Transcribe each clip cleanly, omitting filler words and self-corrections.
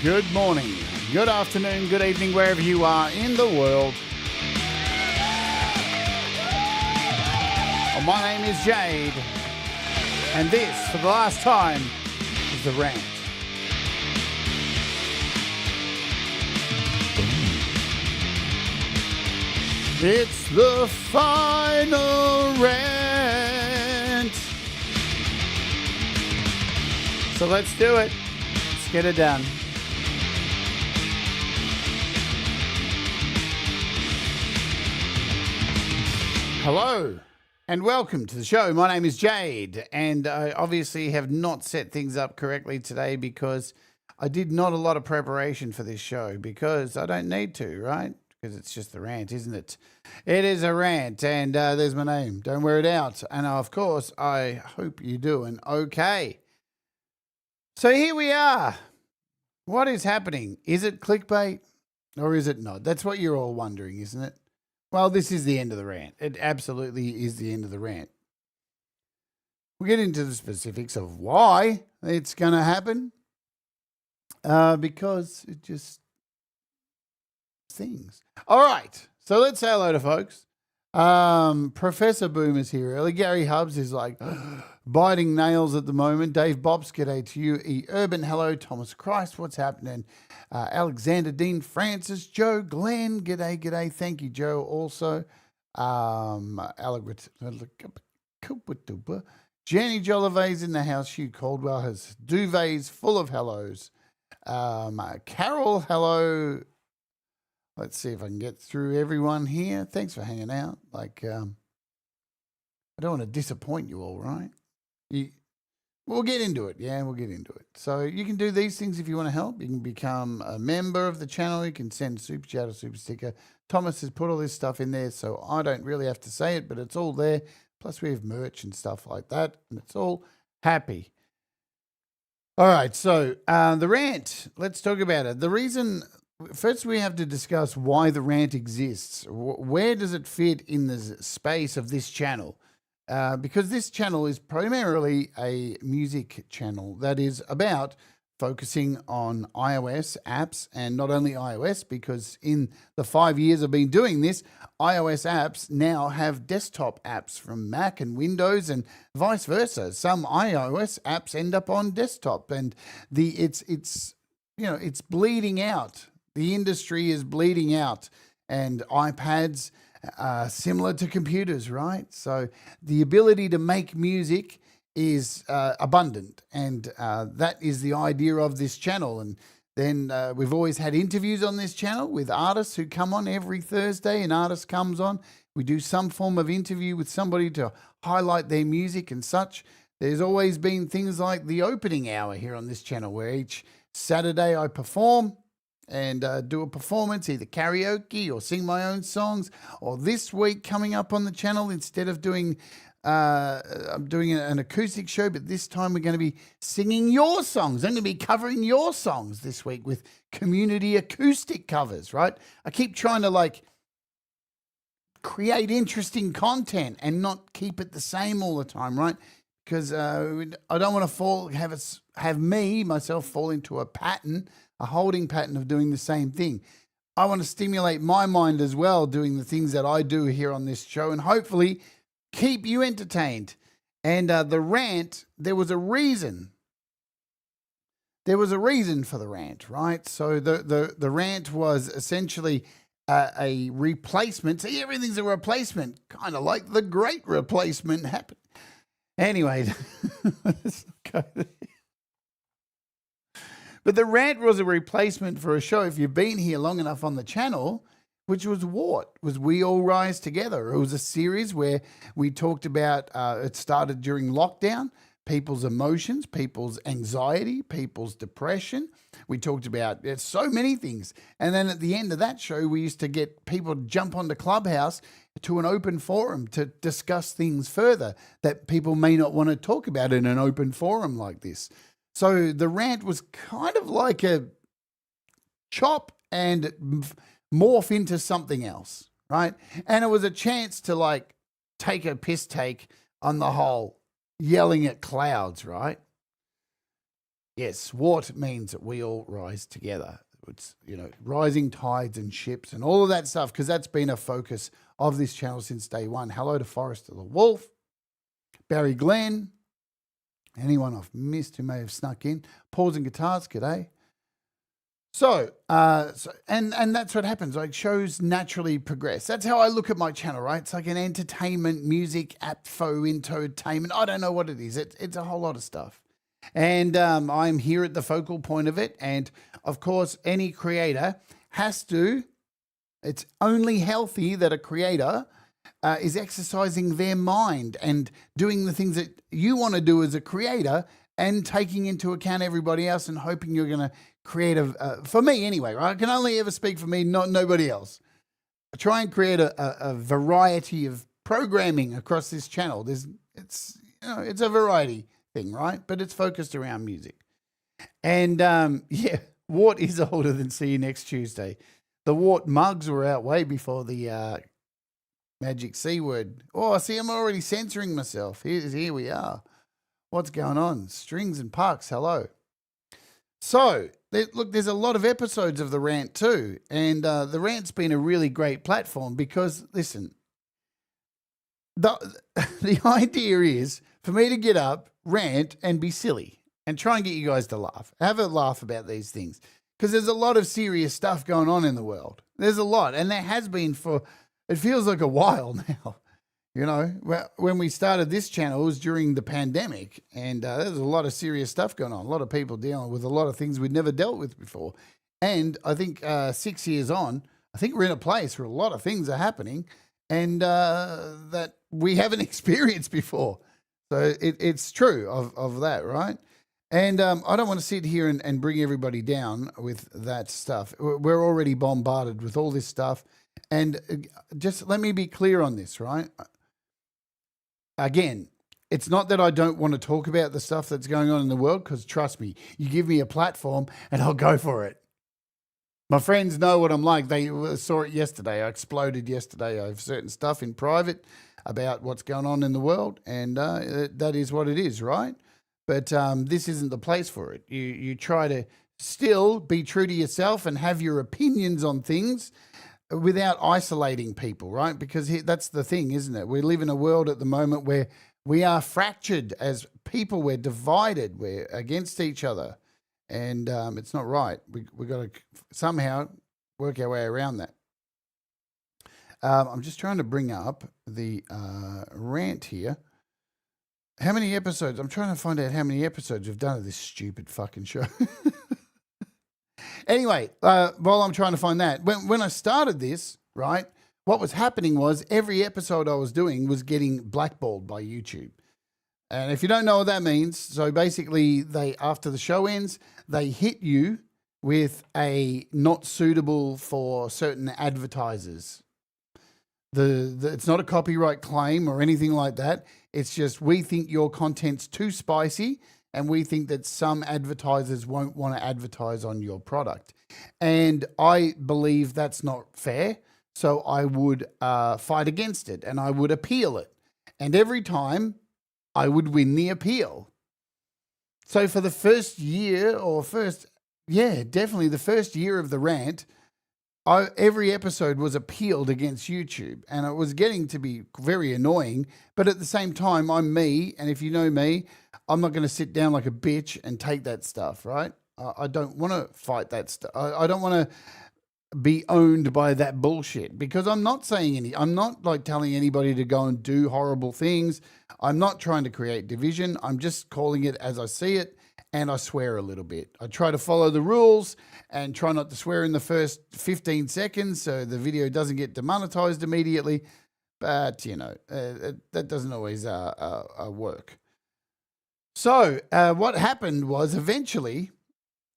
Good morning, good afternoon, good evening, wherever you are in the world. Well, my name is Jade, and this, for the last time, is The Rant. It's the final rant. So let's do it. Let's get it done. Hello and welcome to the show. My name is Jade, and I obviously have not set things up correctly today because I did not a lot of preparation for this show because I don't need to, right? Because it's just the rant, isn't it? It is a rant, and there's my name. Don't wear it out. And of course, I hope you're doing okay. So here we are. What is happening? Is it clickbait or is it not? That's what you're all wondering, isn't it? Well, this is the end of the rant. It absolutely is the end of the rant. We'll get into the specifics of why it's going to happen. Because it just things. All right. So let's say hello to folks. Professor Boom is here early. Gary Hubbs is like biting nails at the moment. Dave Bobs, g'day to you. E. Urban, hello. Thomas Christ, what's happening? Alexander Dean Francis, Joe Glenn, g'day. Thank you, Joe. Also, Jenny Jollivet's in the house. Hugh Caldwell has duvets full of hellos. Carol, hello. Let's see if I can get through everyone here. Thanks for hanging out. I don't want to disappoint you all, right? We'll get into it. Yeah, we'll get into it. So you can do these things if you want to help. You can become a member of the channel. You can send a super chat or super sticker. Thomas has put all this stuff in there, so I don't really have to say it, but it's all there. Plus we have merch and stuff like that, and it's all happy. All right, so the rant. Let's talk about it. The reason... First, we have to discuss why the rant exists. Where does it fit in the space of this channel? Because this channel is primarily a music channel that is about focusing on iOS apps, and not only iOS, because in the 5 years I've been doing this, iOS apps now have desktop apps from Mac and Windows and vice versa. Some iOS apps end up on desktop, and it's bleeding out. The industry is bleeding out, and iPads are similar to computers, right? So the ability to make music is abundant, and that is the idea of this channel. And then we've always had interviews on this channel with artists who come on every Thursday. An artist comes on. We do some form of interview with somebody to highlight their music and such. There's always been things like the opening hour here on this channel, where each Saturday I perform and do a performance, either karaoke or sing my own songs. Or this week coming up on the channel, instead of doing, I'm doing an acoustic show, but this time we're going to be singing your songs. I'm going to be covering your songs this week with community acoustic covers, right? I keep trying to create interesting content and not keep it the same all the time, right? Because I don't want to have myself fall into a pattern, a holding pattern of doing the same thing. I want to stimulate my mind as well, doing the things that I do here on this show, and hopefully keep you entertained. And the rant, there was a reason. There was a reason for the rant, right? So the rant was essentially a replacement. See, everything's a replacement, kind of like the Great Replacement happened. Anyway, let's go there. But the rant was a replacement for a show, if you've been here long enough on the channel, which was what? Was We All Rise Together. It was a series where we talked about, it started during lockdown, people's emotions, people's anxiety, people's depression. We talked about so many things. And then at the end of that show, we used to get people to jump onto Clubhouse to an open forum to discuss things further that people may not want to talk about in an open forum like this. So the rant was kind of like a chop and morph into something else, right? And it was a chance to take a piss take on the whole yelling at clouds, right? Yes, what means that we all rise together. It's, rising tides and ships and all of that stuff, because that's been a focus of this channel since day one. Hello to Forrester the Wolf, Barry Glenn, anyone I've missed who may have snuck in. Paws and Guitars, g'day. So that's what happens. Like, shows naturally progress. That's how I look at my channel, right? It's like an entertainment, music, infotainment. I don't know what it is. It's a whole lot of stuff. And I'm here at the focal point of it. And of course, any creator has to, it's only healthy that a creator is exercising their mind and doing the things that you want to do as a creator and taking into account everybody else and hoping you're going to create for me anyway, right? I can only ever speak for me, not nobody else. I try and create a variety of programming across this channel. It's a variety thing, right? But it's focused around music. And Wart is older than See You Next Tuesday. The Wart mugs were out way before the magic C word. Oh, see, I'm already censoring myself. Here we are. What's going on? Strings and Pucks, hello. So, look, there's a lot of episodes of The Rant too. And The Rant's been a really great platform because, listen, the idea is for me to get up, rant, and be silly and try and get you guys to laugh. Have a laugh about these things because there's a lot of serious stuff going on in the world. There's a lot. And there has been it feels like a while now. When we started this channel, it was during the pandemic, and there's a lot of serious stuff going on. A lot of people dealing with a lot of things we'd never dealt with before. And I think 6 years on, I think we're in a place where a lot of things are happening and that we haven't experienced before. So it's true of that, right? And I don't want to sit here and bring everybody down with that stuff. We're already bombarded with all this stuff. And just let me be clear on this, right? Again, it's not that I don't want to talk about the stuff that's going on in the world, because trust me, you give me a platform and I'll go for it. My friends know what I'm like. They saw it yesterday. I exploded yesterday over certain stuff in private about what's going on in the world, and that is what it is, right? But this isn't the place for it. You try to still be true to yourself and have your opinions on things without isolating people, right? Because that's the thing, isn't it? We live in a world at the moment where we are fractured as people. We're divided. We're against each other. And it's not right. We got to somehow work our way around that. I'm just trying to bring up the rant here. How many episodes? I'm trying to find out how many episodes we've done of this stupid fucking show. Anyway, while I'm trying to find that, when I started this, right, what was happening was every episode I was doing was getting blackballed by YouTube. And if you don't know what that means, so basically after the show ends, they hit you with a not suitable for certain advertisers. It's not a copyright claim or anything like that. It's just we think your content's too spicy and we think that some advertisers won't want to advertise on your product. And I believe that's not fair. So I would fight against it and I would appeal it. And every time I would win the appeal. So for the first year definitely the first year of the rant, every episode was appealed against YouTube, and it was getting to be very annoying. But at the same time, I'm me, and if you know me, I'm not going to sit down like a bitch and take that stuff, right? I don't want to fight that stuff. I don't want to be owned by that bullshit, because I'm not I'm not like telling anybody to go and do horrible things. I'm not trying to create division. I'm just calling it as I see it. And I swear a little bit. I try to follow the rules and try not to swear in the first 15 seconds so the video doesn't get demonetized immediately. But, that doesn't always work. So what happened was eventually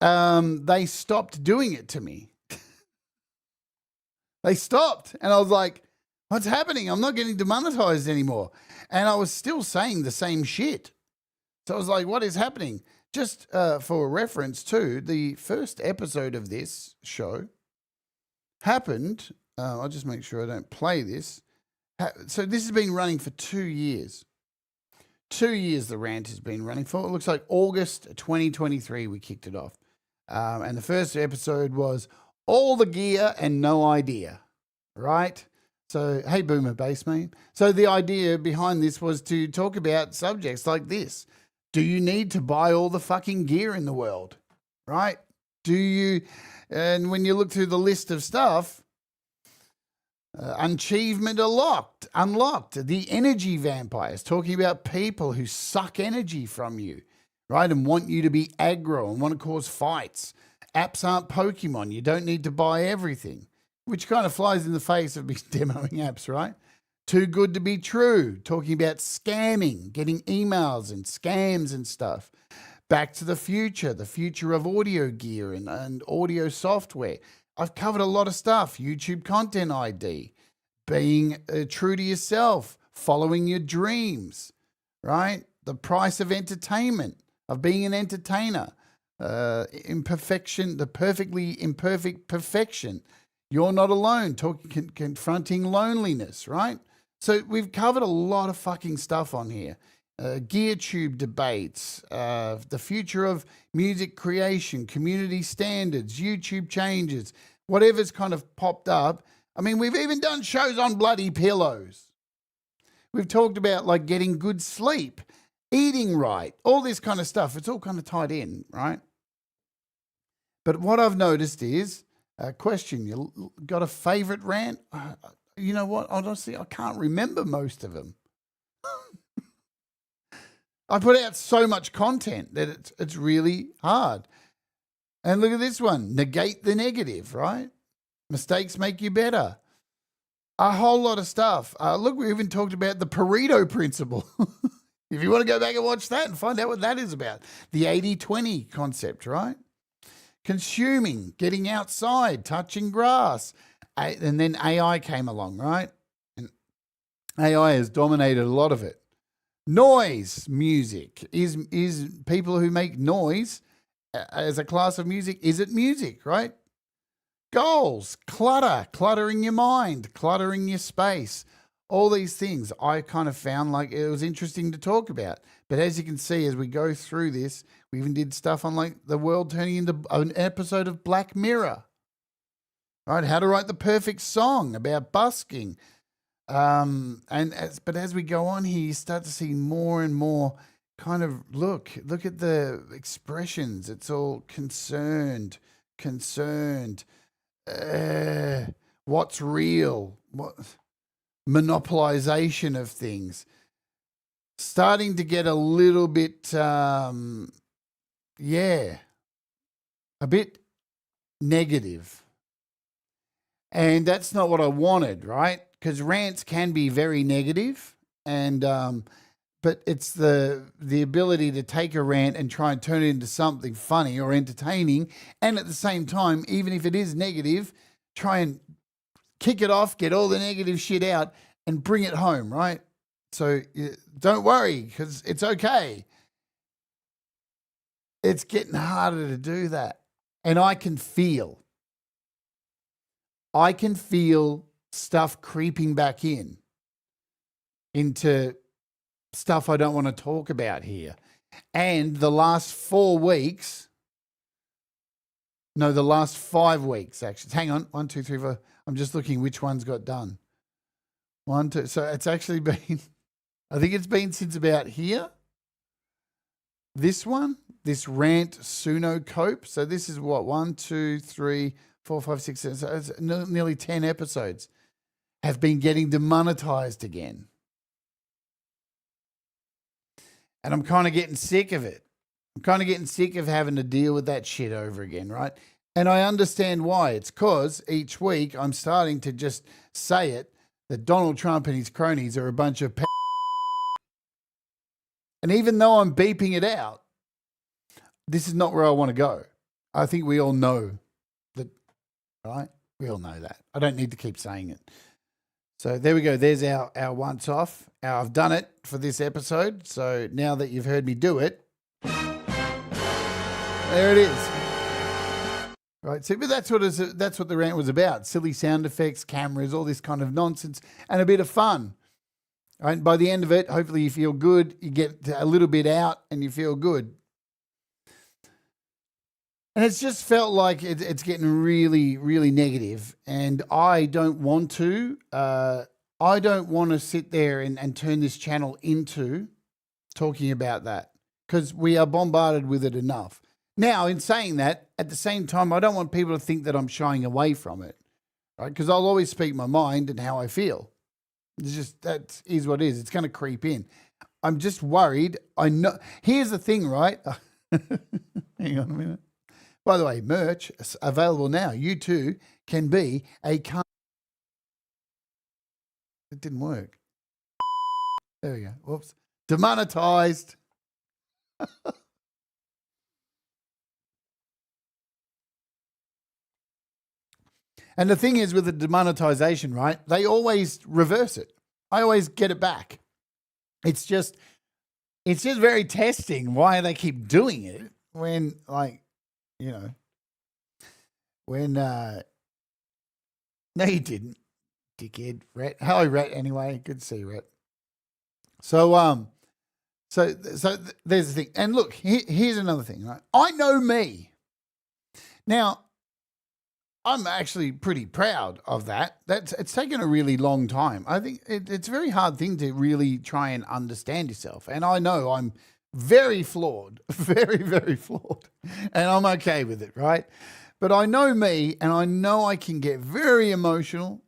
they stopped doing it to me. They stopped. And I was like, what's happening? I'm not getting demonetized anymore. And I was still saying the same shit. So I was like, what is happening? Just for reference too, the first episode of this show happened, I'll just make sure I don't play this. So this has been running for 2 years. 2 years the rant has been running for. It looks like August 2023 we kicked it off. And the first episode was all the gear and no idea, right? So, hey, Boomer Bassman. So the idea behind this was to talk about subjects like this. Do you need to buy all the fucking gear in the world, right? Do you, and when you look through the list of stuff, achievement unlocked, the energy vampires, talking about people who suck energy from you, right, and want you to be aggro and want to cause fights. Apps aren't Pokemon. You don't need to buy everything, which kind of flies in the face of me demoing apps, right? Too good to be true, talking about scamming, getting emails and scams and stuff. Back to the future of audio gear and audio software. I've covered a lot of stuff. YouTube content ID, being true to yourself, following your dreams, right? The price of entertainment, of being an entertainer, imperfection, the perfectly imperfect perfection. You're not alone, confronting loneliness, right? So we've covered a lot of fucking stuff on here. Gear tube debates, the future of music creation, community standards, YouTube changes, whatever's kind of popped up. I mean, we've even done shows on bloody pillows. We've talked about like getting good sleep, eating right, all this kind of stuff. It's all kind of tied in, right? But what I've noticed is, question, you got a favorite rant? You know what? Honestly, I can't remember most of them. I put out so much content that it's really hard. And look at this one. Negate the negative, right? Mistakes make you better. A whole lot of stuff. Look, we even talked about the Pareto principle. If you want to go back and watch that and find out what that is about. The 80-20 concept, right? Consuming, getting outside, touching grass. And then AI came along, right? And AI has dominated a lot of it. Noise music is people who make noise as a class of music. Is it music, right? Goals, cluttering your mind, cluttering your space, all these things I kind of found like it was interesting to talk about. But as you can see, as we go through this, we even did stuff on like the world turning into an episode of Black Mirror, right? How to write the perfect song about busking. But as we go on here, you start to see more and more kind of look at the expressions. It's all concerned, what's real, what monopolization of things. Starting to get a little bit, a bit negative. And that's not what I wanted, right? Because rants can be very negative, and but it's the ability to take a rant and try and turn it into something funny or entertaining, and at the same time, even if it is negative, try and kick it off, get all the negative shit out, and bring it home, right? So don't worry, because it's okay. It's getting harder to do that, and I can feel stuff creeping back into stuff I don't want to talk about here. And the last 4 weeks, no, the last 5 weeks, actually. Hang on, 1, 2, 3, 4. I'm just looking which ones got done. 1, 2. So it's actually been, I think it's been since about here. This one, this rant Suno Cope. So this is what, 1, 2, 3, 4, 5, 6, 7. So it's nearly 10 episodes have been getting demonetized again. And I'm kind of getting sick of it. I'm kind of getting sick of having to deal with that shit over again, right? And I understand why. It's because each week I'm starting to just say it, that Donald Trump and his cronies are a bunch of and even though I'm beeping it out, this is not where I want to go. I think we all know that, right? We all know that. I don't need to keep saying it. So there we go. There's our once off. I've done it for this episode. So now that you've heard me do it, there it is. Right. See, but that's what the rant was about. Silly sound effects, cameras, all this kind of nonsense, and a bit of fun. Right? By the end of it, hopefully you feel good. You get a little bit out and you feel good. And it's just felt like it's getting really, really negative. And I don't want to. I don't want to sit there and turn this channel into talking about that because we are bombarded with it enough. Now, in saying that, at the same time, I don't want people to think that I'm shying away from it, right? Because I'll always speak my mind and how I feel. It's just, that is what it is. It's going to creep in. I'm just worried. I know. Here's the thing, right? Hang on a minute. By the way, merch is available now. You too can be a... It didn't work. There we go. Whoops. Demonetized. And the thing is with the demonetization, right? They always reverse it. I always get it back. It's just very testing why they keep doing it when, like, you know, when no, you didn't, dickhead. Rat. Hello, Rat. Anyway, good to see you, Rat. So there's the thing. And look, here's another thing, right? I know me. Now, I'm actually pretty proud of that. It's taken a really long time. I think it's a very hard thing to really try and understand yourself. And I know I'm very flawed, very, very flawed. And I'm okay with it, right? But I know me, and I know I can get very emotional,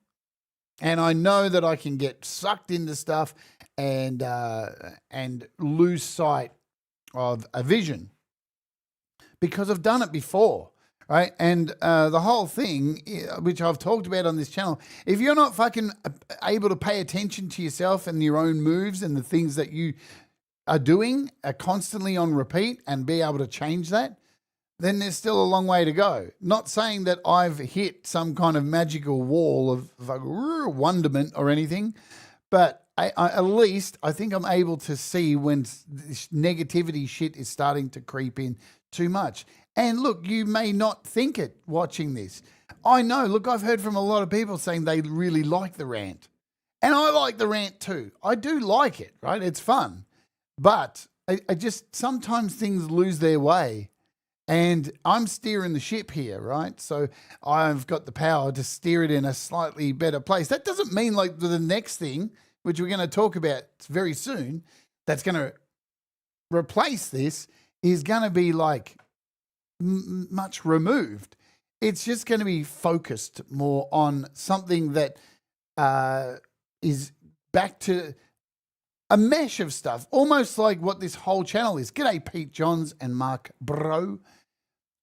and I know that I can get sucked into stuff and lose sight of a vision because I've done it before. Right. And the whole thing, which I've talked about on this channel, if you're not fucking able to pay attention to yourself and your own moves and the things that you are doing constantly on repeat and be able to change that, then there's still a long way to go. Not saying that I've hit some kind of magical wall of wonderment or anything, but at least I think I'm able to see when this negativity shit is starting to creep in too much. And look, you may not think it watching this. I know, look, I've heard from a lot of people saying they really like the rant. And I like the rant too. I do like it, right? It's fun. But I just, sometimes things lose their way. And I'm steering the ship here, right? So I've got the power to steer it in a slightly better place. That doesn't mean like the next thing, which we're going to talk about very soon, that's going to replace this is going to be like much removed. It's just going to be focused more on something that is back to a mesh of stuff, almost like what this whole channel is. G'day, Pete Johns and Mark Bro.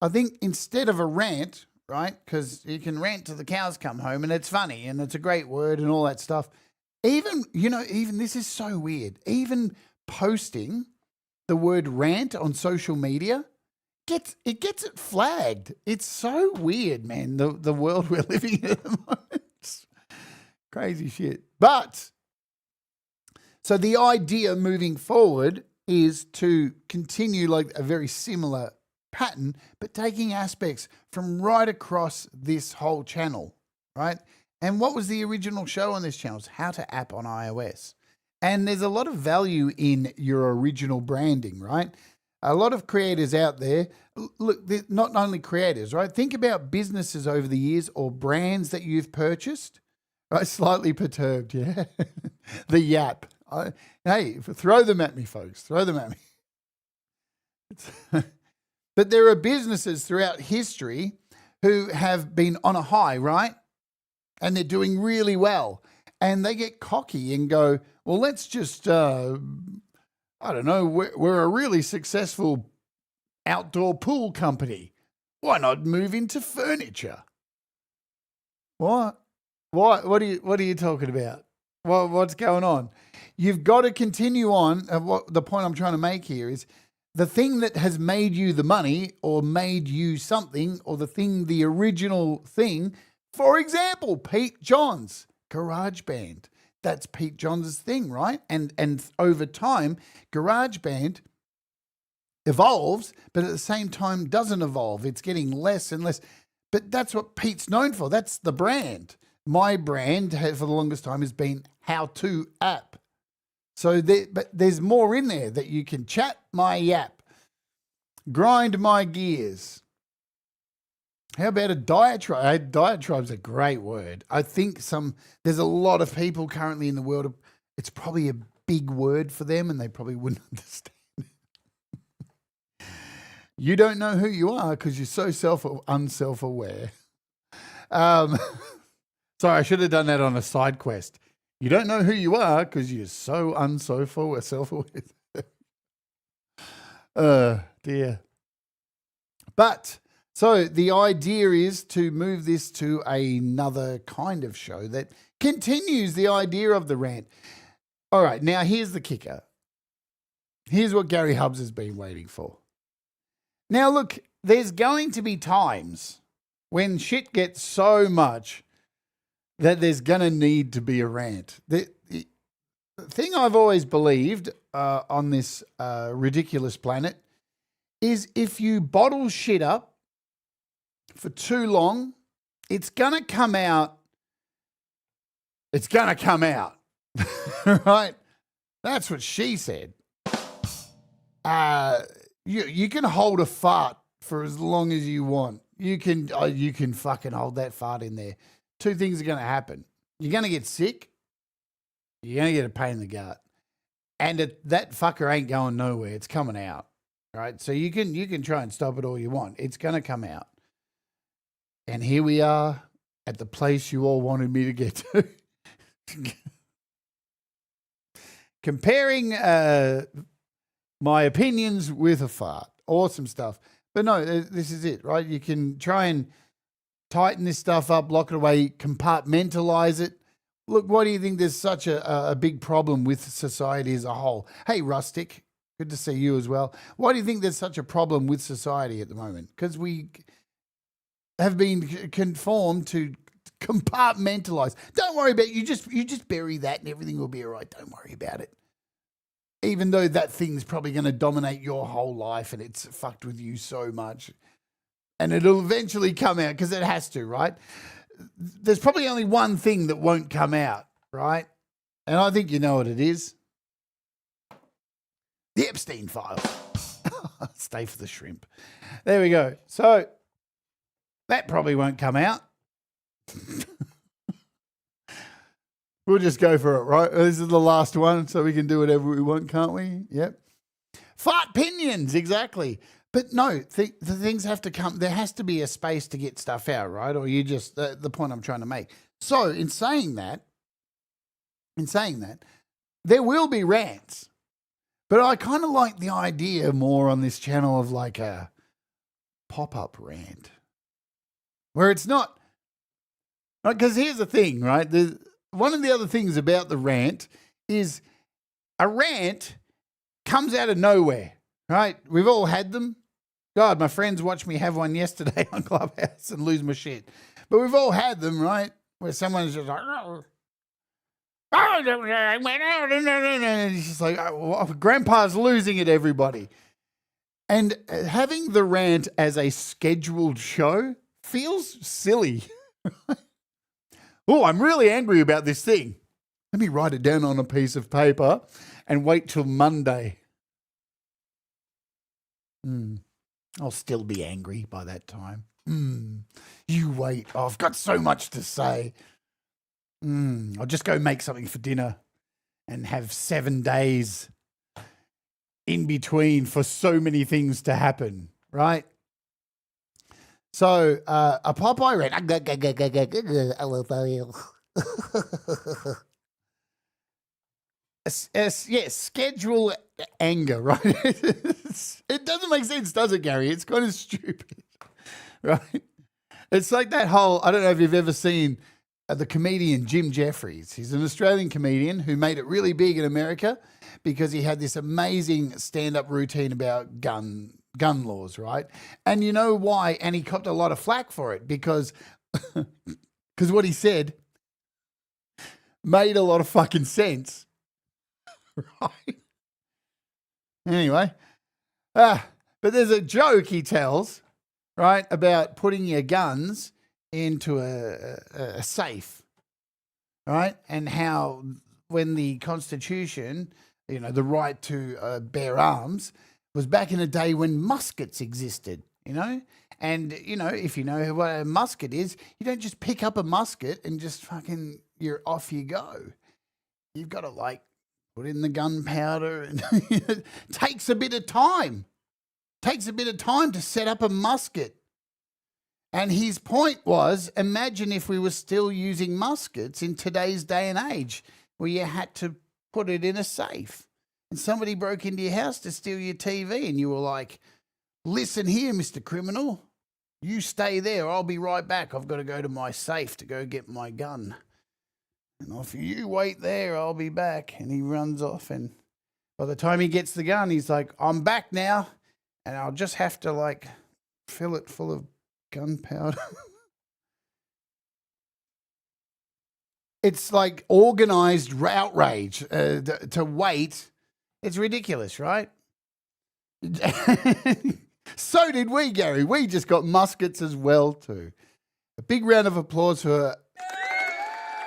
I think instead of a rant, right, because you can rant till the cows come home and it's funny and it's a great word and all that stuff. Even, you know, even this is so weird. Even posting the word rant on social media, gets it flagged. It's so weird, man, the world we're living in at the moment. It's crazy shit. But, so the idea moving forward is to continue like a very similar pattern, but taking aspects from right across this whole channel, right? And what was the original show on this channel? It's how to app on iOS. And there's a lot of value in your original branding, right? A lot of creators out there, look, not only creators, right? Think about businesses over the years or brands that you've purchased, right? Slightly perturbed, yeah. The yap. Hey, throw them at me, folks. Throw them at me. But there are businesses throughout history who have been on a high, right? And they're doing really well. And they get cocky and go, well, let's just... I don't know, we're a really successful outdoor pool company. Why not move into furniture? What? What are you talking about? What's going on? You've got to continue on. What the point I'm trying to make here is the thing that has made you the money or made you something or the original thing. For example, Pete Johns, GarageBand. That's Pete Johns' thing, right? And over time, GarageBand evolves, but at the same time doesn't evolve. It's getting less and less. But that's what Pete's known for. That's the brand. My brand for the longest time has been how-to app. So but there's more in there that you can chat my yap, grind my gears. How about a diatribe? Diatribe's a great word. I think there's a lot of people currently in the world. It's probably a big word for them and they probably wouldn't understand. You don't know who you are because you're so unself-aware. Sorry, I should have done that on a side quest. You don't know who you are because you're so self-aware. Dear. But, so the idea is to move this to another kind of show that continues the idea of the rant. All right, now here's the kicker. Here's what Gary Hubbs has been waiting for. Now, look, there's going to be times when shit gets so much that there's going to need to be a rant. The thing I've always believed on this ridiculous planet is if you bottle shit up for too long, it's going to come out. It's going to come out. Right? That's what she said. You can hold a fart for as long as you want. You can fucking hold that fart in there. Two things are going to happen. You're going to get sick. You're going to get a pain in the gut. And that fucker ain't going nowhere. It's coming out. Right? So you can try and stop it all you want. It's going to come out. And here we are at the place you all wanted me to get to. Comparing my opinions with a fart. Awesome stuff. But no, this is it, right? You can try and tighten this stuff up, lock it away, compartmentalize it. Look, why do you think there's such a big problem with society as a whole? Hey, Rustic, good to see you as well. Why do you think there's such a problem with society at the moment? Because we have been conformed to compartmentalize. Don't worry about it. You just bury that and everything will be all right. Don't worry about it. Even though that thing's probably going to dominate your whole life and it's fucked with you so much. And it'll eventually come out because it has to, right? There's probably only one thing that won't come out, right? And I think you know what it is. The Epstein files. Stay for the shrimp. There we go. So that probably won't come out. We'll just go for it, right? This is the last one, so we can do whatever we want, can't we? Yep. Fart pinions, exactly. But no, the things have to come. There has to be a space to get stuff out, right? Or you just, the point I'm trying to make. So in saying that, there will be rants. But I kind of like the idea more on this channel of like a pop-up rant. Where it's not, because here's the thing, right? One of the other things about the rant is a rant comes out of nowhere, right? We've all had them. God, my friends watched me have one yesterday on Clubhouse and lose my shit. But we've all had them, right? Where someone's just like, and it's just like, Grandpa's losing it, everybody. And having the rant as a scheduled show feels silly. Oh, I'm really angry about this thing. Let me write it down on a piece of paper and wait till Monday. I'll still be angry by that time. You wait. Oh, I've got so much to say. I'll just go make something for dinner and have 7 days in between for so many things to happen, right? So, a Popeye rant. Schedule anger, right? It doesn't make sense, does it, Gary? It's kind of stupid, right? It's like that whole, I don't know if you've ever seen the comedian Jim Jeffries. He's an Australian comedian who made it really big in America because he had this amazing stand-up routine about gun laws, right? And you know why? And he copped a lot of flack for it because what he said made a lot of fucking sense, right? Anyway, but there's a joke he tells, right, about putting your guns into a safe, right? And how when the Constitution, the right to bear arms, was back in a day when muskets existed, And, if you know what a musket is, you don't just pick up a musket and just you're off you go. You've got to, put in the gunpowder, and it takes a bit of time. Takes a bit of time to set up a musket. And his point was, imagine if we were still using muskets in today's day and age, where you had to put it in a safe. And somebody broke into your house to steal your TV, and you were like, listen here, Mr. Criminal, you stay there. I'll be right back. I've got to go to my safe to go get my gun. And if you wait there, I'll be back. And he runs off, and by the time he gets the gun, he's like, I'm back now, and I'll just have to, fill it full of gunpowder. It's like organized outrage to wait. It's ridiculous, right? So did we, Gary. We just got muskets as well, too. A big round of applause for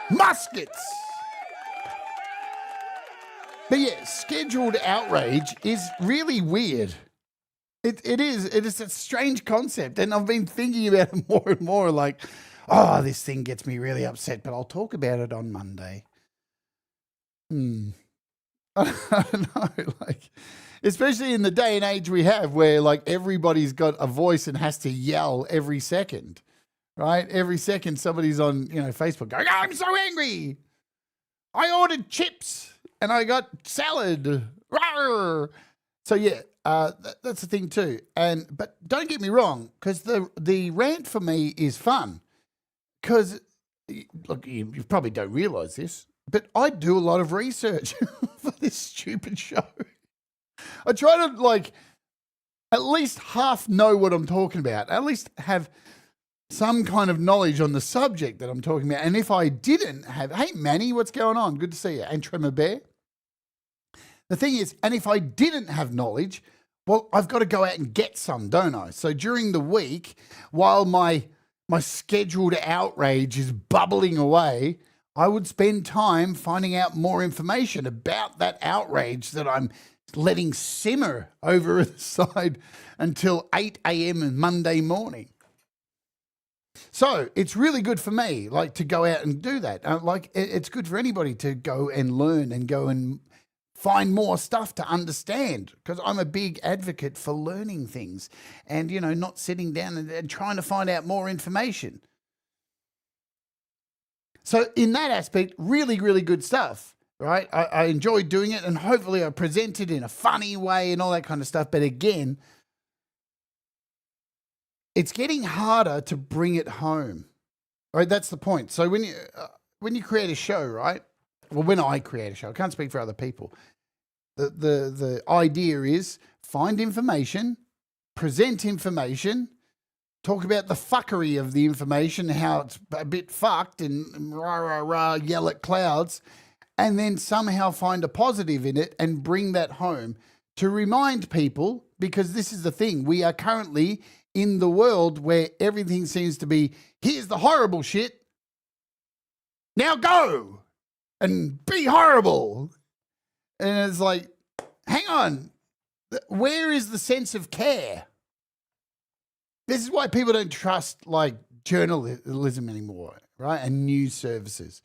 muskets. But yeah, scheduled outrage is really weird. It is a strange concept, and I've been thinking about it more and more, this thing gets me really upset, but I'll talk about it on Monday. I don't know, especially in the day and age we have where, everybody's got a voice and has to yell every second, right? Every second somebody's on, Facebook going, I'm so angry. I ordered chips and I got salad. Rawr. So, yeah. That's the thing too, but don't get me wrong, because the rant for me is fun. Because look, you probably don't realise this, but I do a lot of research for this stupid show. I try to at least half know what I'm talking about, at least have some kind of knowledge on the subject that I'm talking about. And if I didn't have, hey Manny, what's going on? Good to see you, and Tremor Bear. The thing is, and if I didn't have knowledge, well, I've got to go out and get some, don't I? So during the week, while my scheduled outrage is bubbling away, I would spend time finding out more information about that outrage that I'm letting simmer over the side until 8 a.m. on Monday morning. So it's really good for me, to go out and do that. It's good for anybody to go and learn and go and find more stuff to understand, because I'm a big advocate for learning things and, not sitting down and trying to find out more information. So in that aspect, really, really good stuff, right? I enjoy doing it, and hopefully I present it in a funny way and all that kind of stuff. But again, it's getting harder to bring it home, right? That's the point. So when you create a show, right? Well, when I create a show, I can't speak for other people. The idea is find information, present information, talk about the fuckery of the information, how it's a bit fucked, and rah, rah, rah, yell at clouds, and then somehow find a positive in it and bring that home to remind people, because this is the thing. We are currently in the world where everything seems to be, here's the horrible shit, now go and be horrible. And it's like, hang on, where is the sense of care? This is why people don't trust journalism anymore, right? And news services.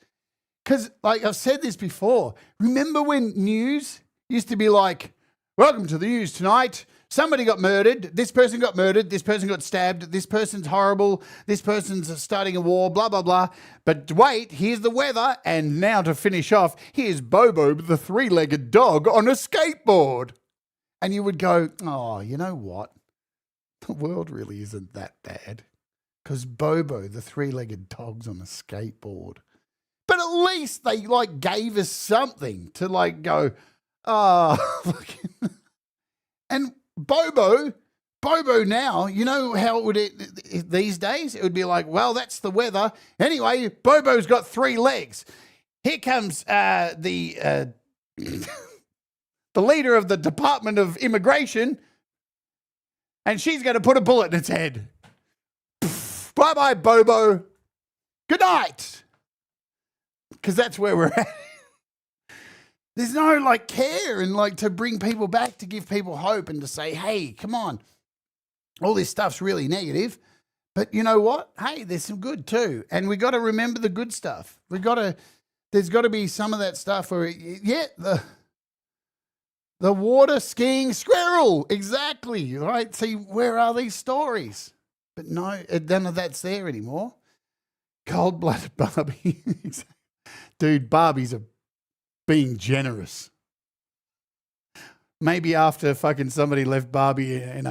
Because I've said this before, remember when news used to be like, welcome to the news tonight. Somebody got murdered. This person got murdered. This person got stabbed. This person's horrible. This person's starting a war, blah, blah, blah. But wait, here's the weather. And now to finish off, here's Bobo, the three-legged dog, on a skateboard. And you would go, oh, you know what? The world really isn't that bad. Because Bobo, the three-legged dog's on a skateboard. But at least they gave us something to go, oh, and Bobo now, you know how it would, these days, it would be like, well, that's the weather. Anyway, Bobo's got 3 legs. Here comes the leader of the Department of Immigration, and she's going to put a bullet in its head. Bye-bye, Bobo. Good night. Because that's where we're at. There's no like care and like to bring people back, to give people hope and to say, hey, come on, all this stuff's really negative, but you know what? Hey, there's some good too. And we got to remember the good stuff. There's got to be some of that stuff where, yeah, the water skiing squirrel, exactly, right? See, where are these stories? But no, none of that's there anymore. Cold-blooded Barbie. Dude, Barbies are being generous. Maybe after fucking somebody left Barbie in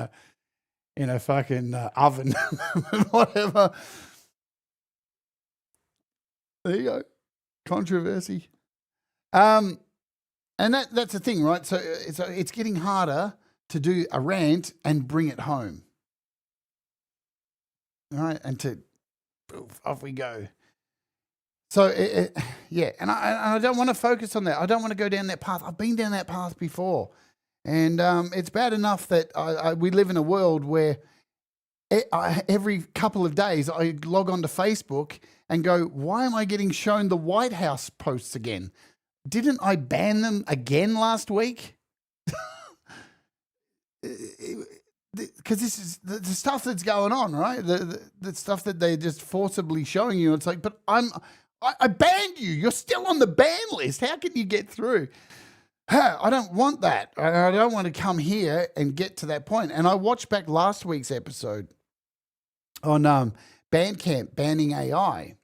a fucking oven, whatever. There you go. Controversy. And that's the thing, right? So it's getting harder to do a rant and bring it home. All right, and off we go. So, yeah, and I don't want to focus on that. I don't want to go down that path. I've been down that path before. And it's bad enough that we live in a world where every couple of days I log on to Facebook and go, why am I getting shown the White House posts again? Didn't I ban them again last week? Because this is the stuff that's going on, right? The stuff that they're just forcibly showing you. It's like, but I banned you. You're still on the ban list. How can you get through? I don't want that. I don't want to come here and get to that point. And I watched back last week's episode on Bandcamp banning AI.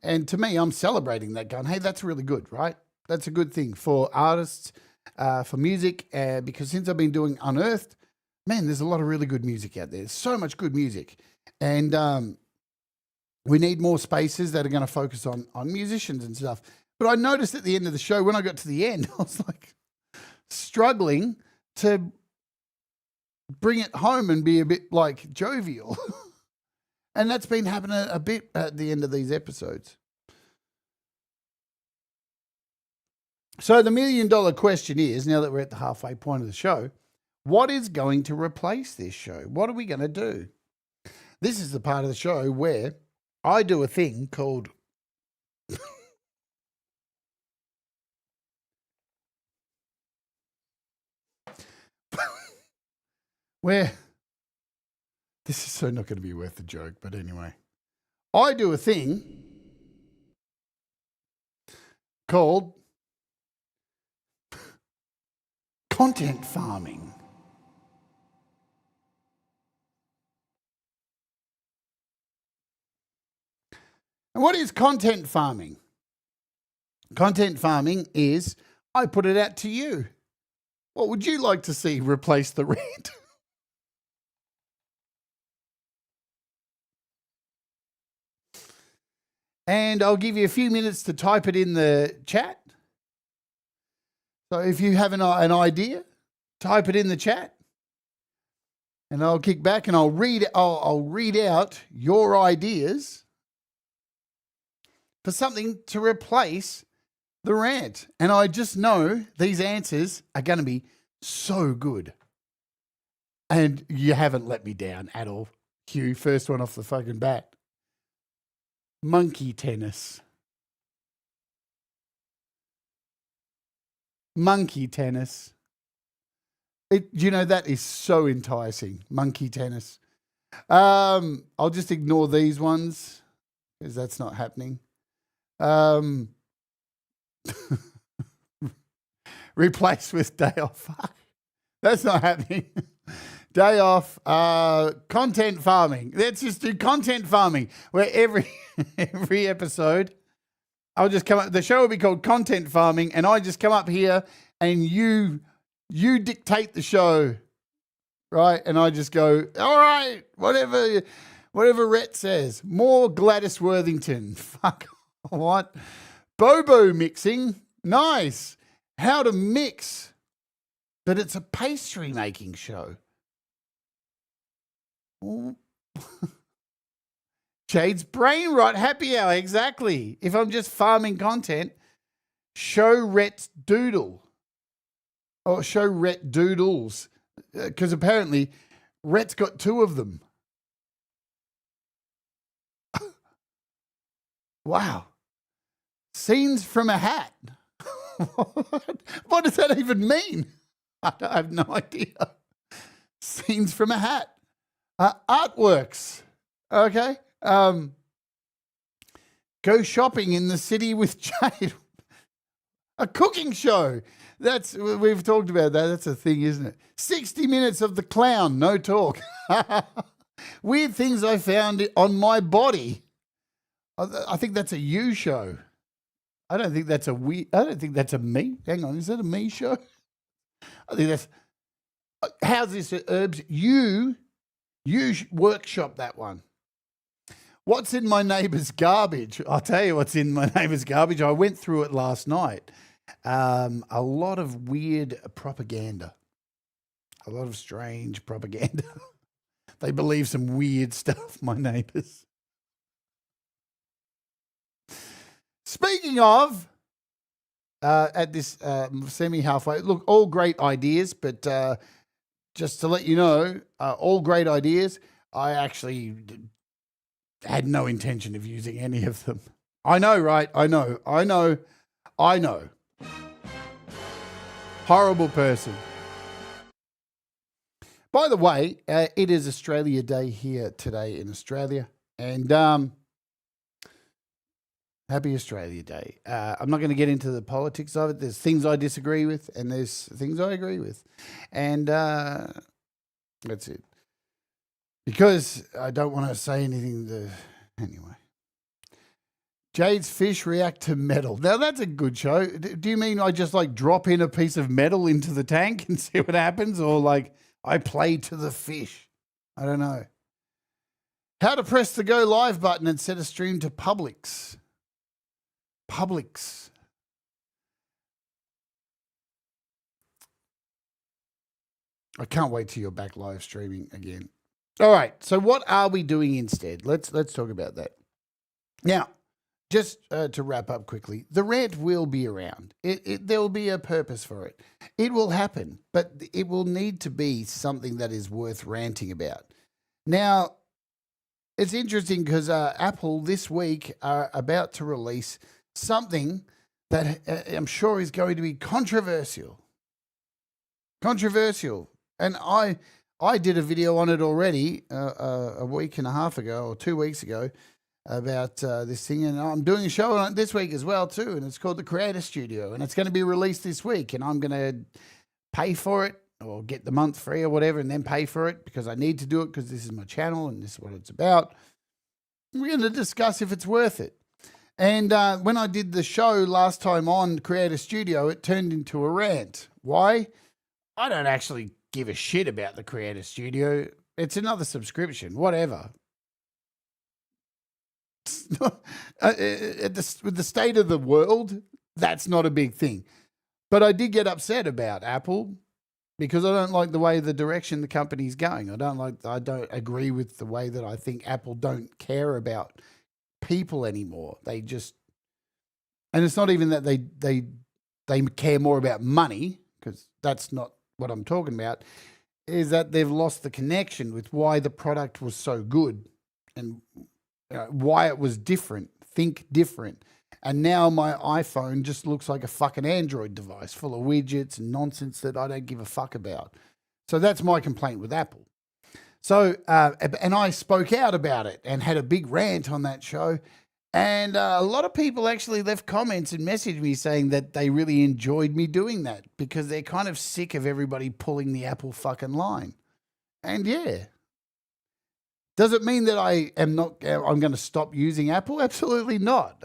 And to me, I'm celebrating that, going, hey, that's really good, right? That's a good thing for artists, for music, because since I've been doing Unearthed, man, there's a lot of really good music out there. There's so much good music. And we need more spaces that are going to focus on musicians and stuff. But I noticed at the end of the show, when I got to the end, I was like struggling to bring it home and be a bit like jovial. And that's been happening a bit at the end of these episodes. So the $1 million question is, now that we're at the halfway point of the show, what is going to replace this show? What are we going to do? This is the part of the show where I do a thing called where this is so not going to be worth the joke, but anyway, I do a thing called content farming. And what is content farming? Content farming is I put it out to you. What would you like to see replace the rant? And I'll give you a few minutes to type it in the chat. So if you have an idea, type it in the chat. And I'll kick back and I'll read out your ideas for something to replace the rant. And I just know these answers are going to be so good. And you haven't let me down at all. Hugh, first one off the fucking bat. Monkey tennis. Monkey tennis. That is so enticing. Monkey tennis. I'll just ignore these ones because that's not happening. Replace with day off. That's not happening. Day off. Content farming. Let's just do content farming where every episode I'll just come up. The show will be called Content Farming, and I just come up here and you dictate the show, right? And I just go, all right, whatever Rhett says. More Gladys Worthington. Fuck what? Bobo mixing. Nice. How to mix. But it's a pastry making show. Jade's brain rot happy hour. Exactly. If I'm just farming content, show Rhett's doodle. Or show Rhett doodles. Because apparently Rhett's got 2 of them. Wow. Scenes from a hat. What does that even mean? I have no idea. Scenes from a hat. Artworks. Okay. Go shopping in the city with Jade. A cooking show. We've talked about that. That's a thing, isn't it? 60 minutes of the clown, no talk. Weird things I found on my body. I think that's a you show. I don't think that's a me. Hang on, is that a me show? I think that's. How's this, Herbs? You workshop that one. What's in my neighbour's garbage? I'll tell you what's in my neighbour's garbage. I went through it last night. A lot of weird propaganda. A lot of strange propaganda. They believe some weird stuff, my neighbours. Speaking of, at this semi-halfway, look, all great ideas, but just to let you know, all great ideas, I actually had no intention of using any of them. I know, right? I know. Horrible person. By the way, it is Australia Day here today in Australia, and happy Australia Day. I'm not going to get into the politics of it. There's things I disagree with, and there's things I agree with, and that's it. Because I don't want to say anything anyway. Jade's fish react to metal. Now, that's a good show. Do you mean I just drop in a piece of metal into the tank and see what happens? Or I play to the fish? I don't know. How to press the go live button and set a stream to Publix. Publix. I can't wait till you're back live streaming again. All right, so what are we doing instead? Let's talk about that. Now, just to wrap up quickly, the rant will be around. There will be a purpose for it. It will happen, but it will need to be something that is worth ranting about. Now, it's interesting because Apple this week are about to release something that I'm sure is going to be controversial. And I did a video on it already a week and a half ago or 2 weeks ago about this thing. And I'm doing a show on it this week as well too. And it's called The Creator Studio. And it's going to be released this week. And I'm going to pay for it or get the month free or whatever and then pay for it because I need to do it because this is my channel and this is what it's about. We're going to discuss if it's worth it. And when I did the show last time on Creator Studio, it turned into a rant. Why? I don't actually give a shit about the Creator Studio. It's another subscription, whatever. With the state of the world, that's not a big thing. But I did get upset about Apple because I don't like the way the direction the company's going. I don't agree with the way that I think Apple don't care about people anymore. They just, and it's not even that they care more about money, because that's not what I'm talking about, is that they've lost the connection with why the product was so good and why it was different. Think different. And now my iPhone just looks like a fucking Android device full of widgets and nonsense that I don't give a fuck about. So that's my complaint with Apple. So, and I spoke out about it and had a big rant on that show. And a lot of people actually left comments and messaged me saying that they really enjoyed me doing that because they're kind of sick of everybody pulling the Apple fucking line. And yeah. Does it mean that I'm going to stop using Apple? Absolutely not.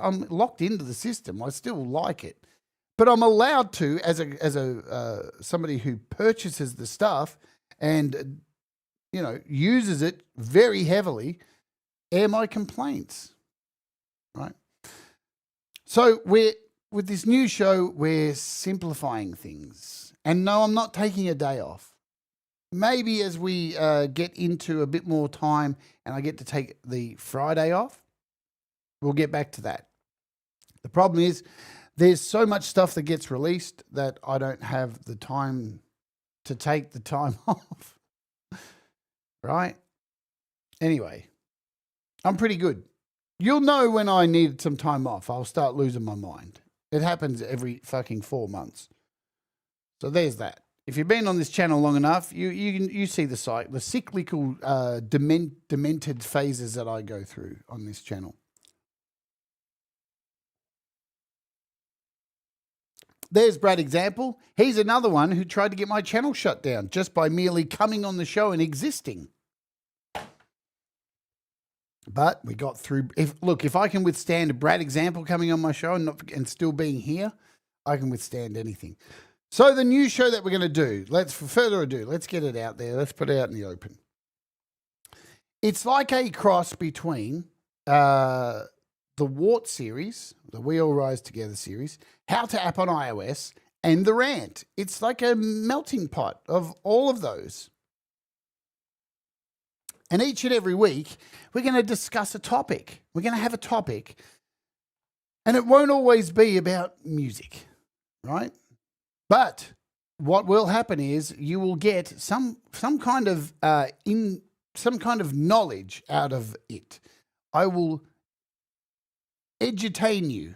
I'm locked into the system. I still like it. But I'm allowed to, as somebody who purchases the stuff and, uses it very heavily, air my complaints. Right. So with this new show, we're simplifying things. And no, I'm not taking a day off. Maybe as we get into a bit more time and I get to take the Friday off, we'll get back to that. The problem is there's so much stuff that gets released that I don't have the time to take the time off. Right? Anyway, I'm pretty good. You'll know when I need some time off. I'll start losing my mind. It happens every fucking 4 months. So there's that. If you've been on this channel long enough, you see the cyclical demented phases that I go through on this channel. There's Brad example. He's another one who tried to get my channel shut down just by merely coming on the show and existing. But we got through. If I can withstand Brad example coming on my show and still being here, I can withstand anything. So the new show that we're going to do, for further ado, let's get it out there. Let's put it out in the open. It's like a cross between the Wart series, the We All Rise Together series, How to App on iOS, and the Rant. It's like a melting pot of all of those. And each and every week, we're going to discuss a topic. We're going to have a topic. And it won't always be about music, right? But what will happen is you will get some kind of knowledge out of it. I will edutain you.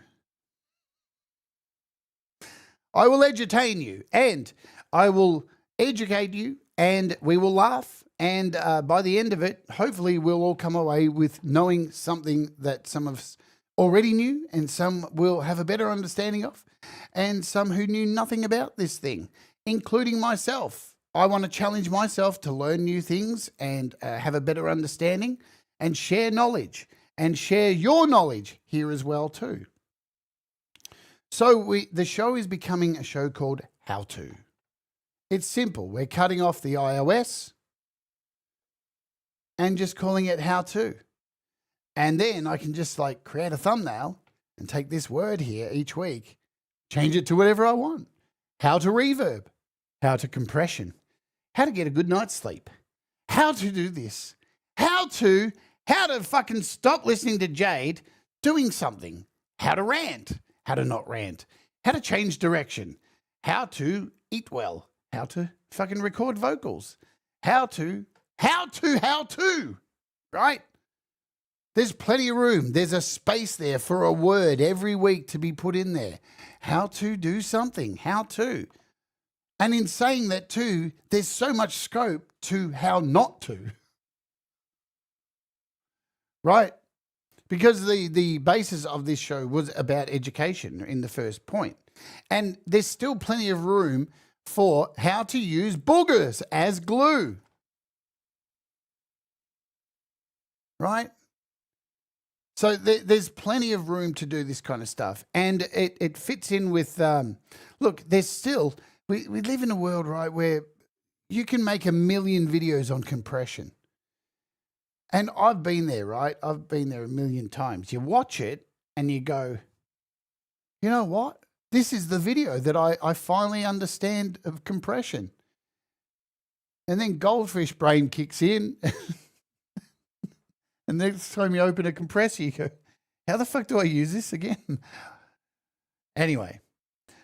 I will edutain you, and I will educate you, and we will laugh. And by the end of it, hopefully we'll all come away with knowing something that some of us already knew, and some will have a better understanding of, and some who knew nothing about this thing, including myself. I want to challenge myself to learn new things and have a better understanding and share knowledge and share your knowledge here as well too. So the show is becoming a show called How To. It's simple. We're cutting off the iOS and just calling it How To. And then I can just create a thumbnail and take this word here each week, change it to whatever I want. How to reverb, how to compression, how to get a good night's sleep, how to do this, how to fucking stop listening to Jade doing something, how to rant, how to not rant, how to change direction, how to eat well, how to fucking record vocals, how to, right? There's plenty of room. There's a space there for a word every week to be put in there. How to do something, how to. And in saying that too, there's so much scope to how not to. Right? Because the basis of this show was about education in the first point. And there's still plenty of room for how to use boogers as glue. Right? So there's plenty of room to do this kind of stuff. And it fits in with, look, there's still, we live in a world, right, where you can make 1 million videos on compression. And I've been there, right? I've been there 1 million times. You watch it and you go, you know what? This is the video that I finally understand of compression. And then goldfish brain kicks in. And next time you open a compressor, you go, how the fuck do I use this again? Anyway,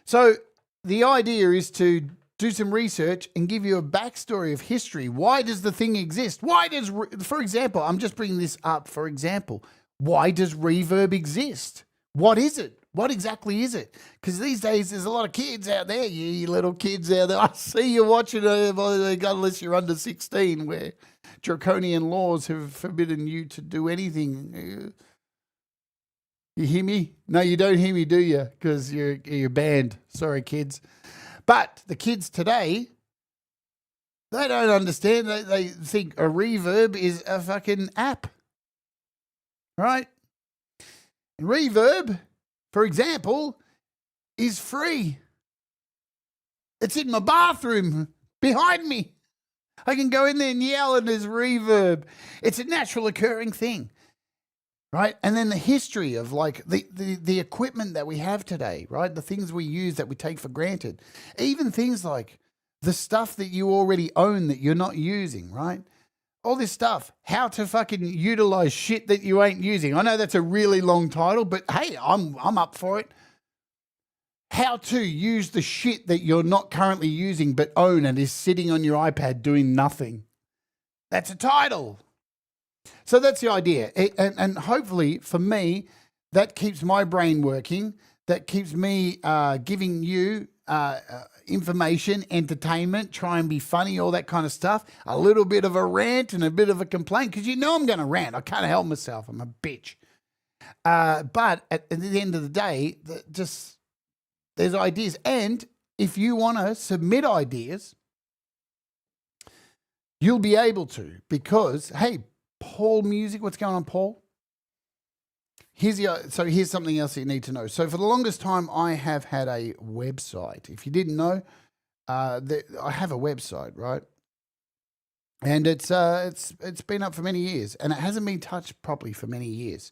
so the idea is to do some research and give you a backstory of history. Why does the thing exist? For example, I'm just bringing this up for example. Why does reverb exist? What is it? What exactly is it? Because these days there's a lot of kids out there, you little kids out there. I see you watching it, unless you're under 16, where draconian laws have forbidden you to do anything. You hear me? No, you don't hear me, do you? Because you're banned. Sorry, kids. But the kids today, they don't understand. They think a reverb is a fucking app. Right? And reverb, for example, is free. It's in my bathroom behind me. I can go in there and yell and there's reverb. It's a natural occurring thing. Right? And then the history of the equipment that we have today, right? The things we use that we take for granted. Even things like the stuff that you already own that you're not using, right? All this stuff. How to fucking utilize shit that you ain't using. I know that's a really long title, but hey, I'm up for it. How to use the shit that you're not currently using but own and is sitting on your iPad doing nothing. That's a title. So that's the idea. And hopefully for me, that keeps my brain working that keeps me giving you information, entertainment, try and be funny, all that kind of stuff. A little bit of a rant and a bit of a complaint, because you know I'm going to rant. I can't help myself. I'm a bitch. But at the end of the day, just there's ideas. And if you want to submit ideas, you'll be able to, because, hey, Paul Music, what's going on, Paul? Here's something else that you need to know. So for the longest time, I have had a website. If you didn't know, I have a website, right? And it's been up for many years, and it hasn't been touched properly for many years.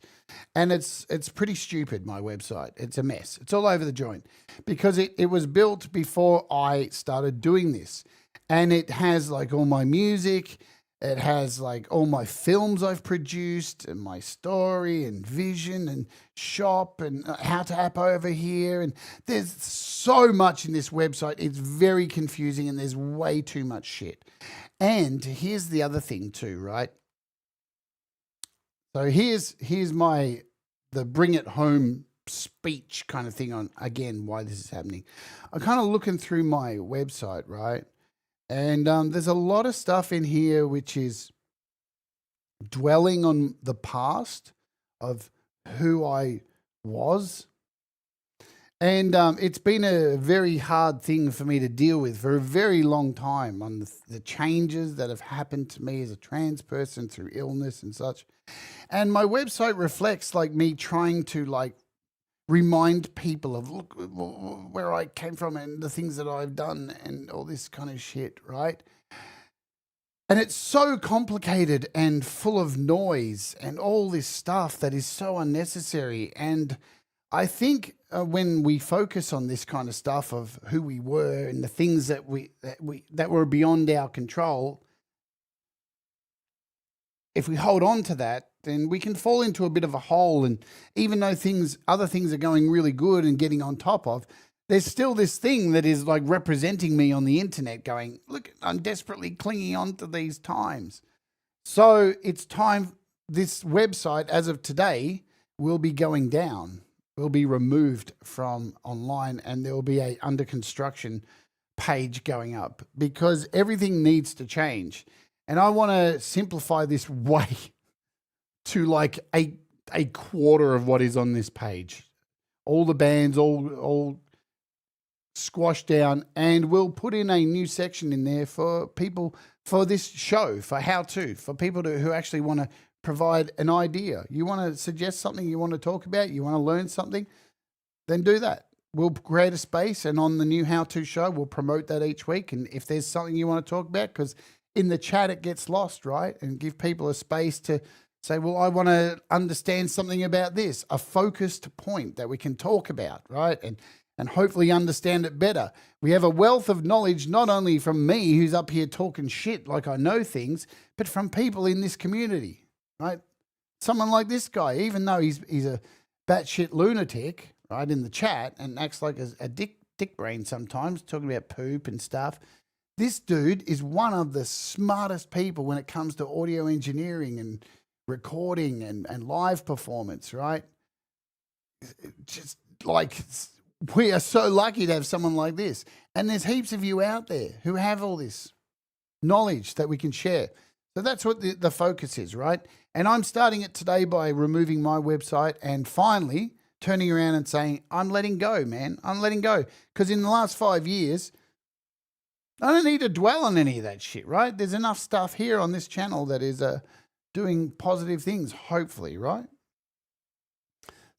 And it's pretty stupid, my website. It's a mess. It's all over the joint, because it was built before I started doing this. And it has like all my music. It has like all my films I've produced, and my story and vision and shop and how to app over here. And there's so much in this website. It's very confusing, and there's way too much shit. And here's the other thing too, right? So here's the bring it home speech kind of thing on, again, why this is happening. I'm kind of looking through my website, right? And there's a lot of stuff in here which is dwelling on the past of who I was. And it's been a very hard thing for me to deal with for a very long time, on the changes that have happened to me as a trans person through illness and such. And my website reflects like me trying to like remind people of, look where I came from and the things that I've done and all this kind of shit, right? And it's so complicated and full of noise and all this stuff that is so unnecessary. And I think when we focus on this kind of stuff of who we were and the things that were beyond our control, if we hold on to that, then we can fall into a bit of a hole. And even though other things are going really good and getting on top of, there's still this thing that is like representing me on the internet going, look, I'm desperately clinging on to these times. So it's time, this website as of today will be going down, will be removed from online, and there will be a under construction page going up, because everything needs to change. And I want to simplify this way to like a quarter of what is on this page. All the bands, all squashed down, and we'll put in a new section in there for people, for this show, for how to, for people who actually want to provide an idea. You want to suggest something you want to talk about, you want to learn something, then do that. We'll create a space, and on the new how-to show, we'll promote that each week. And if there's something you want to talk about, because in the chat it gets lost, right? And give people a space to say, well, I want to understand something about this, a focused point that we can talk about, right? And hopefully understand it better. We have a wealth of knowledge, not only from me, who's up here talking shit like I know things, but from people in this community, right? Someone like this guy, even though he's a batshit lunatic, right, in the chat, and acts like a dick brain sometimes, talking about poop and stuff. This dude is one of the smartest people when it comes to audio engineering and recording and live performance, right? Just like, we are so lucky to have someone like this. And there's heaps of you out there who have all this knowledge that we can share. So that's what the focus is, right? And I'm starting it today by removing my website and finally turning around and saying, I'm letting go, man. I'm letting go. Because in the last 5 years, I don't need to dwell on any of that shit, right? There's enough stuff here on this channel that is doing positive things, hopefully, right?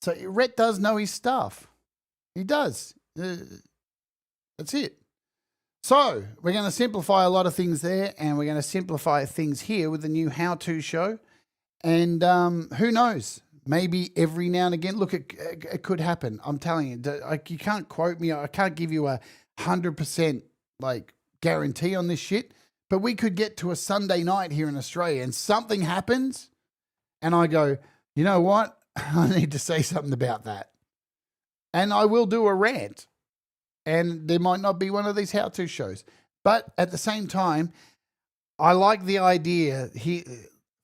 So Rhett does know his stuff. He does. That's it. So we're going to simplify a lot of things there, and we're going to simplify things here with the new how-to show. And who knows? Maybe every now and again, look, it could happen. I'm telling you, like, you can't quote me. I can't give you 100% like guarantee on this shit. But we could get to a Sunday night here in Australia and something happens, and I go, you know what? I need to say something about that. And I will do a rant. And there might not be one of these how-to shows. But at the same time, I like the idea here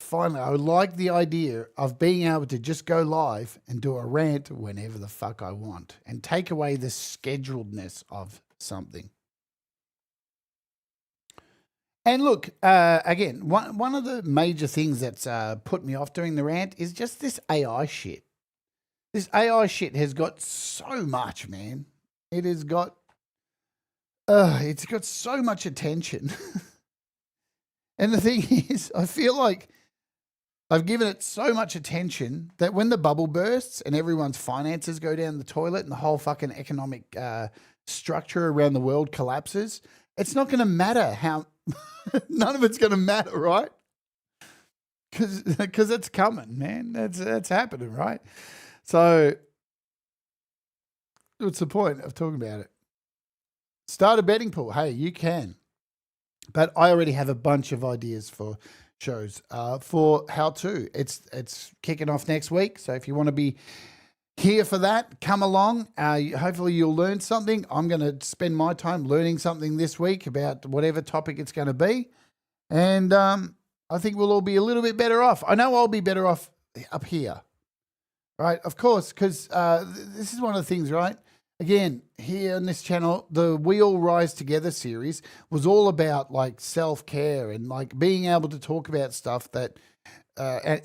finally, I like the idea of being able to just go live and do a rant whenever the fuck I want and take away the scheduledness of something. And look, again, one of the major things that's put me off doing the rant is just this AI shit. This AI shit has got so much, man. It has got, it's got so much attention. And the thing is, I feel like I've given it so much attention that when the bubble bursts and everyone's finances go down the toilet and the whole fucking economic structure around the world collapses, it's not going to matter how, none of it's going to matter, right? Because it's coming, man. That's happening, right? So what's the point of talking about it? Start a betting pool. Hey, you can. But I already have a bunch of ideas for shows for how to. It's kicking off next week. So if you want to be here for that, come along. Hopefully you'll learn something. I'm going to spend my time learning something this week about whatever topic it's going to be. And I think we'll all be a little bit better off. I know I'll be better off up here. Right, of course, because this is one of the things, right? Again, here on this channel, the We All Rise Together series was all about like self-care and like being able to talk about stuff that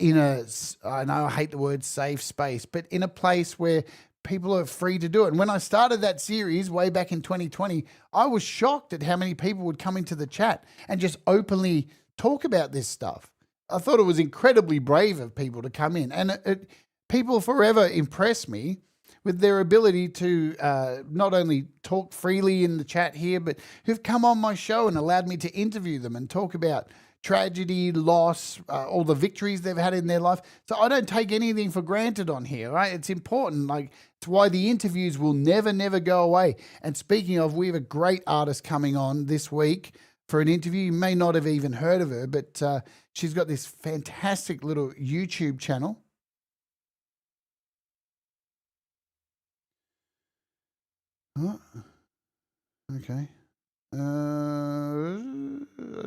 in a, I know I hate the word safe space, but in a place where people are free to do it. And when I started that series way back in 2020, I was shocked at how many people would come into the chat and just openly talk about this stuff. I thought it was incredibly brave of people to come in, and people forever impress me with their ability to not only talk freely in the chat here, but who've come on my show and allowed me to interview them and talk about tragedy, loss, all the victories they've had in their life. So I don't take anything for granted on here, right? It's important. Like, it's why the interviews will never, never go away. And speaking of, we have a great artist coming on this week for an interview. You may not have even heard of her, but she's got this fantastic little YouTube channel. Oh, okay. I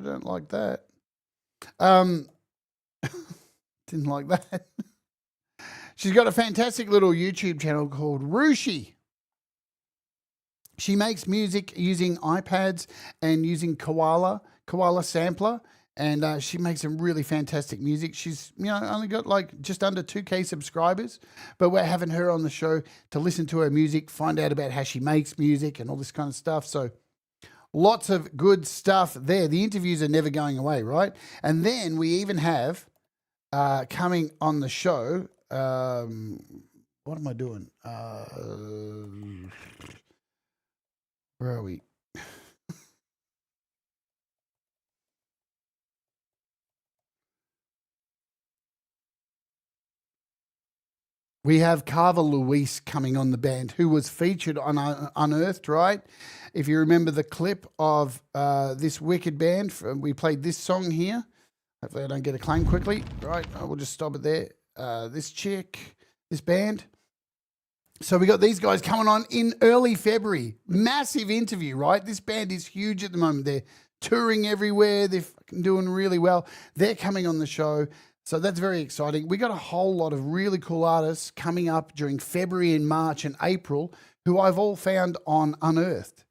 don't like that. Didn't like that. She's got a fantastic little YouTube channel called Rushi. She makes music using iPads and using Koala sampler, and she makes some really fantastic music. She's, only got like just under 2K subscribers, but we're having her on the show to listen to her music, find out about how she makes music and all this kind of stuff. So lots of good stuff there. The interviews are never going away, right? And then we even have coming on the show, what am I doing? Where are we? We have Carver Luis coming on the band, who was featured on Unearthed, right? If you remember the clip of this wicked band, we played this song here. Hopefully I don't get a claim quickly. Right, we'll just stop it there. This chick, this band. So we got these guys coming on in early February. Massive interview, right? This band is huge at the moment. They're touring everywhere. They're fucking doing really well. They're coming on the show. So that's very exciting. We got a whole lot of really cool artists coming up during February and March and April who I've all found on Unearthed.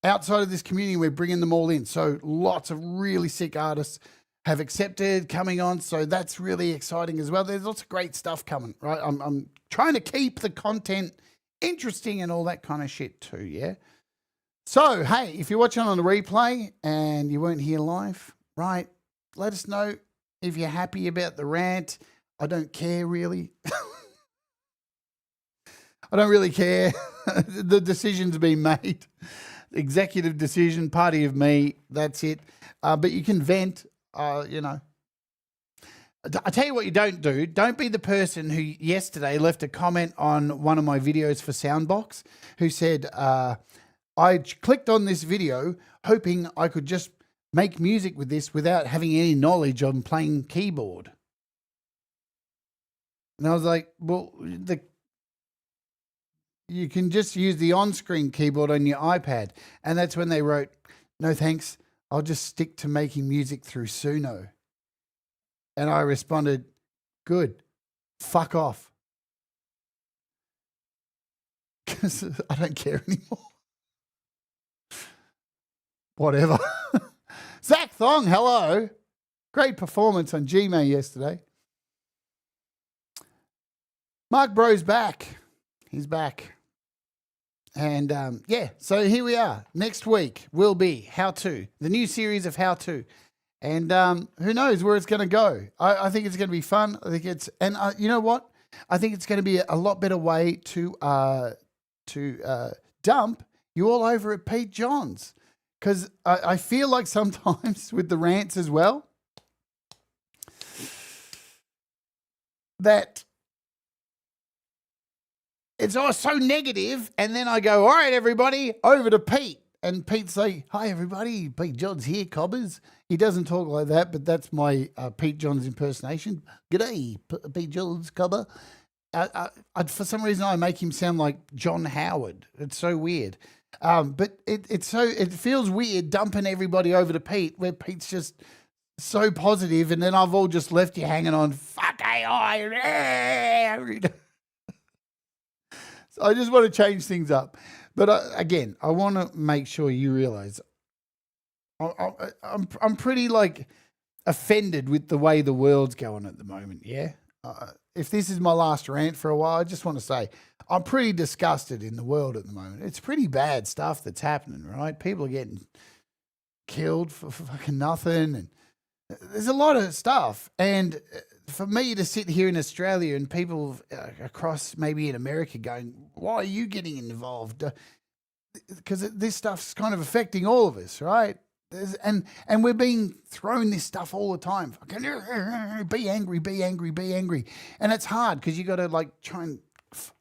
Outside of this community, we're bringing them all in. So lots of really sick artists have accepted coming on. So that's really exciting as well. There's lots of great stuff coming, right? I'm trying to keep the content interesting and all that kind of shit too, yeah? So, hey, if you're watching on the replay and you weren't here live, right, let us know if you're happy about the rant. I don't care, really. I don't really care. The decision's been made. Executive decision, party of me, that's it. But you can vent, I tell you what you don't do. Don't be the person who yesterday left a comment on one of my videos for Soundbox who said, I clicked on this video hoping I could just make music with this without having any knowledge on playing keyboard. And I was like, well, you can just use the on-screen keyboard on your iPad. And that's when they wrote, no thanks, I'll just stick to making music through Suno. And I responded, good, fuck off. Because I don't care anymore. Whatever. Zach Thong, hello. Great performance on Gmail yesterday. Mark Bro's back. He's back. And so here we are. Next week will be How To, the new series of How To. And who knows where it's going to go. I think it's going to be fun. I think it's, and you know what? I think it's going to be a lot better way to dump you all over at Pete Johns. Because I feel like sometimes with the rants as well, that it's all so negative, and then I go, all right, everybody, over to Pete. And Pete's like, hi, everybody, Pete Johns here, cobbers. He doesn't talk like that, but that's my Pete Johns impersonation. G'day, Pete Johns, cobber. For some reason, I make him sound like John Howard. It's so weird. But it feels weird dumping everybody over to Pete, where Pete's just so positive, and then I've all just left you hanging on, fuck AI. So I just want to change things up. But again, I want to make sure you realize I'm pretty like offended with the way the world's going at the moment, yeah? If this is my last rant for a while, I just want to say I'm pretty disgusted in the world at the moment. It's pretty bad stuff that's happening, right? People are getting killed for fucking nothing, and there's a lot of stuff. And for me to sit here in Australia and people across maybe in America going, why are you getting involved? Because this stuff's kind of affecting all of us, right? And we're being thrown this stuff all the time. Fucking be angry, be angry, be angry. And it's hard because you got to like try and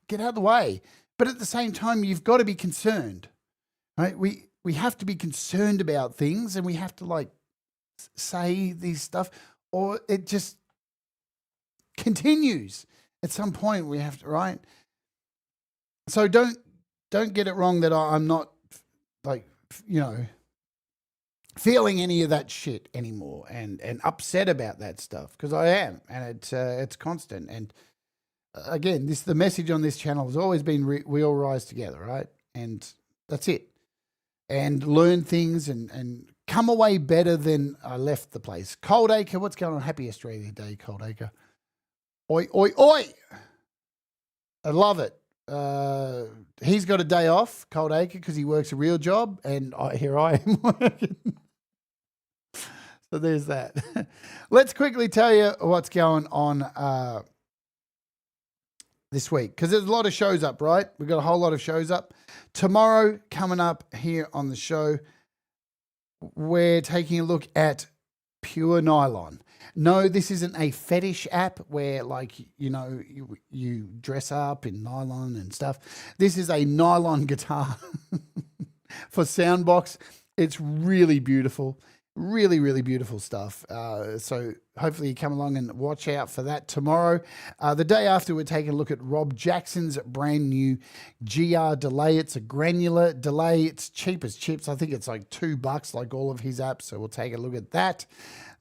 get out of the way. But at the same time, you've got to be concerned, right? We have to be concerned about things, and we have to like say these stuff, or it just continues. At some point we have to, right? So don't get it wrong that I'm not like, you know, feeling any of that shit anymore and upset about that stuff, because I am, and it's constant. And again, the message on this channel has always been we all rise together, right? And that's it. And learn things and come away better than I left the place. Coldacre, what's going on? Happy Australia Day, Coldacre. Oi, oi, oi. I love it. He's got a day off, Coldacre, because he works a real job, and here I am working. So there's that. Let's quickly tell you what's going on this week, because there's a lot of shows up, right? We've got a whole lot of shows up. Tomorrow, coming up here on the show, we're taking a look at Pure Nylon. No, this isn't a fetish app where, like, you know, you dress up in nylon and stuff. This is a nylon guitar for Soundbox. It's really beautiful. Really, really beautiful stuff. So hopefully you come along and watch out for that tomorrow. The day after, we're taking a look at Rob Jackson's brand new GR delay. It's a granular delay. It's cheap as chips. I think it's like $2, like all of his apps. So we'll take a look at that.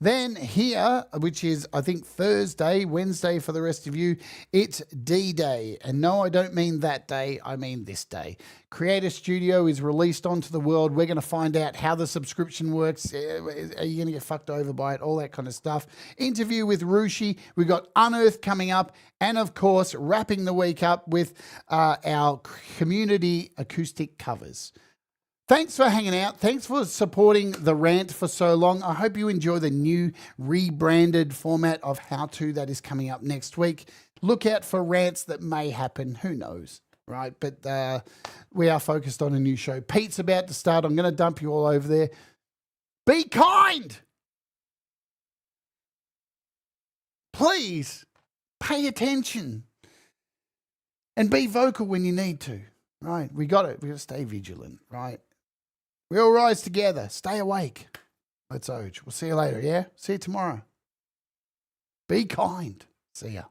Then here, which is, I think, Thursday, Wednesday for the rest of you, it's D-Day. And no, I don't mean that day. I mean this day. Creator Studio is released onto the world. We're going to find out how the subscription works. Are you going to get fucked over by it? All that kind of stuff. Interview with Rushi. We've got Unearthed coming up. And, of course, wrapping the week up with our community acoustic covers. Thanks for hanging out. Thanks for supporting the rant for so long. I hope you enjoy the new rebranded format of How To that is coming up next week. Look out for rants that may happen. Who knows, right? But we are focused on a new show. Pete's about to start. I'm going to dump you all over there. Be kind. Please pay attention and be vocal when you need to, right? We got it. We got to stay vigilant, right? We all rise together. Stay awake. Let's Oj. We'll see you later, yeah? See you tomorrow. Be kind. See ya.